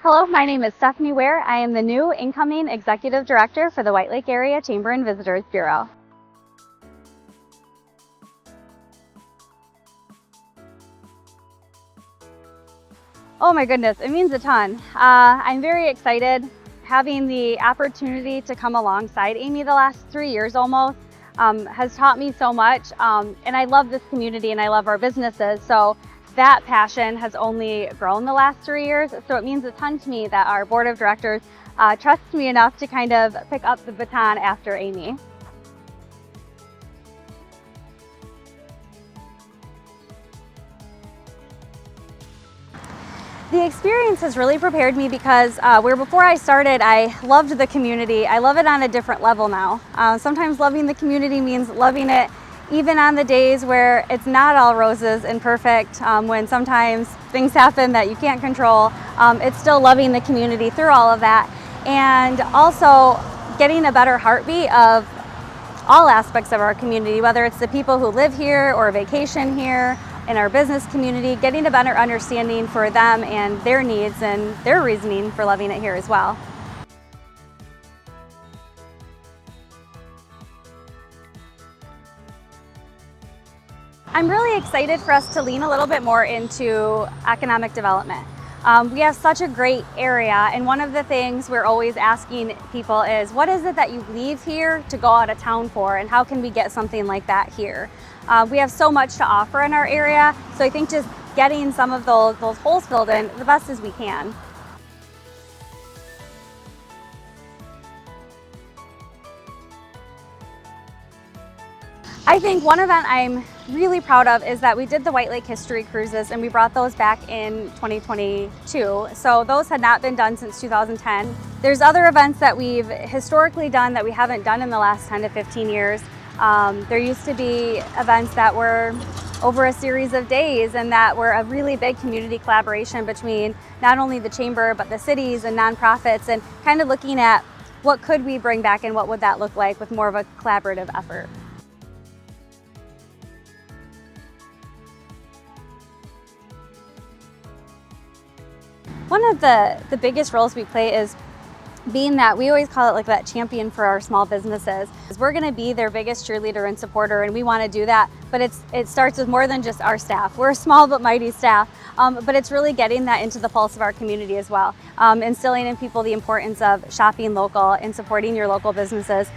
Hello, my name is Stephanie Ware. I am the new incoming Executive Director for the White Lake Area Chamber and Visitors Bureau. Oh my goodness, it means a ton. I'm very excited. Having the opportunity to come alongside Amy the last 3 years almost has taught me so much. And I love this community and I love our businesses. So that passion has only grown the last 3 years. So it means a ton to me that our board of directors trusts me enough to kind of pick up the baton after Amy. The experience has really prepared me because where before I started, I loved the community. I love it on a different level now. Sometimes loving the community means loving it even on the days where it's not all roses and perfect, when sometimes things happen that you can't control. It's still loving the community through all of that, and also getting a better heartbeat of all aspects of our community, whether it's the people who live here or vacation here, in our business community, getting a better understanding for them and their needs and their reasoning for loving it here as well. I'm really excited for us to lean a little bit more into economic development. We have such a great area, and one of the things we're always asking people is, what is it that you leave here to go out of town for, and how can we get something like that here? We have so much to offer in our area, so I think just getting some of those holes filled in the best as we can. I think one event I'm really proud of is that we did the White Lake History Cruises, and we brought those back in 2022. So those had not been done since 2010. There's other events that we've historically done that we haven't done in the last 10 to 15 years. There used to be events that were over a series of days and that were a really big community collaboration between not only the chamber but the cities and nonprofits, and kind of looking at what could we bring back and what would that look like with more of a collaborative effort. One of the biggest roles we play is being that we always call it like that champion for our small businesses. We're going to be their biggest cheerleader and supporter, and we want to do that, but it starts with more than just our staff. We're a small but mighty staff, but it's really getting that into the pulse of our community as well. Instilling in people the importance of shopping local and supporting your local businesses,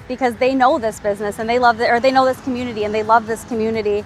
because they know this business and they love it, or they know this community and they love this community.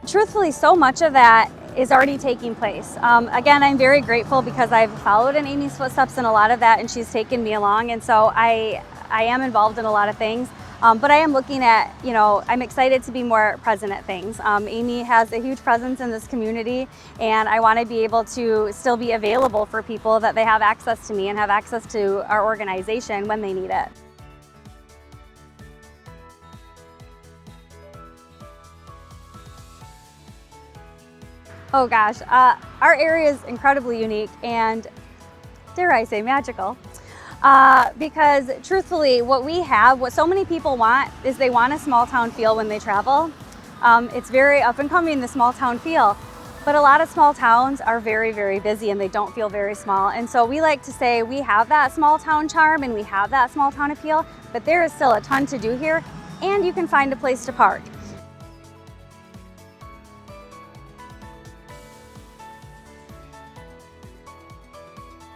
Truthfully, so much of that is already taking place. Again, I'm very grateful because I've followed in Amy's footsteps in a lot of that, and she's taken me along, and so I am involved in a lot of things. But I am looking at, I'm excited to be more present at things. Amy has a huge presence in this community, and I want to be able to still be available for people, that they have access to me and have access to our organization when they need it. Oh gosh, our area is incredibly unique and, dare I say, magical. Because truthfully, what so many people want is they want a small town feel when they travel. It's very up and coming, the small town feel, but a lot of small towns are very, very busy and they don't feel very small. And so we like to say we have that small town charm and we have that small town appeal, but there is still a ton to do here, and you can find a place to park.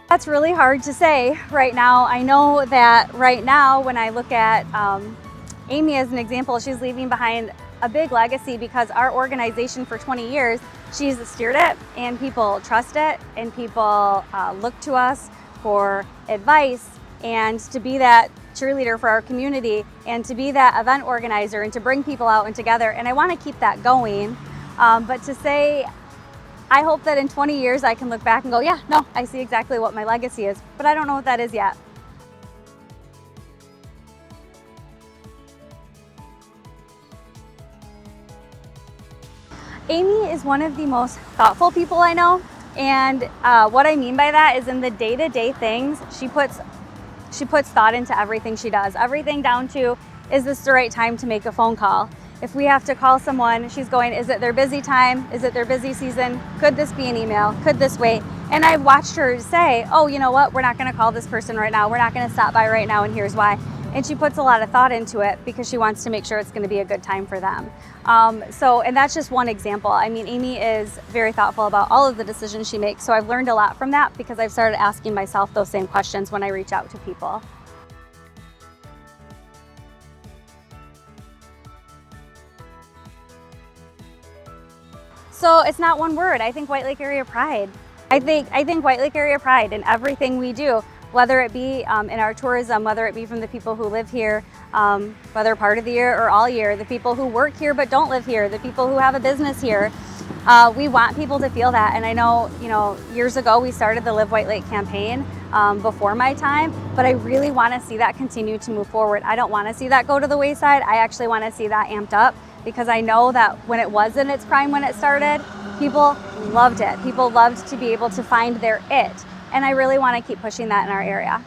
That's really hard to say right now. I know that right now, when I look at Amy as an example, she's leaving behind a big legacy because our organization for 20 years, she's steered it, and people trust it, and people look to us for advice, and to be that cheerleader for our community, and to be that event organizer, and to bring people out and together. And I want to keep that going. But to say, I hope that in 20 years I can look back and go, yeah, no, I see exactly what my legacy is, but I don't know what that is yet. Amy is one of the most thoughtful people I know, and what I mean by that is in the day-to-day things, she puts thought into everything she does. Everything down to, is this the right time to make a phone call? If we have to call someone, she's going, is it their busy time? Is it their busy season? Could this be an email? Could this wait? And I've watched her say, oh, you know what? We're not going to call this person right now. We're not going to stop by right now, and here's why. And she puts a lot of thought into it because she wants to make sure it's going to be a good time for them. And that's just one example. I mean, Amy is very thoughtful about all of the decisions she makes. So I've learned a lot from that because I've started asking myself those same questions when I reach out to people. So it's not one word. I think White Lake area pride. I think White Lake area pride in everything we do, whether it be in our tourism, whether it be from the people who live here, whether part of the year or all year, the people who work here but don't live here, the people who have a business here. We want people to feel that. And I know, years ago we started the Live White Lake campaign before my time, but I really want to see that continue to move forward. I don't want to see that go to the wayside. I actually want to see that amped up because I know that when it was in its prime, when it started, people loved it. People loved to be able to find their it. And I really want to keep pushing that in our area.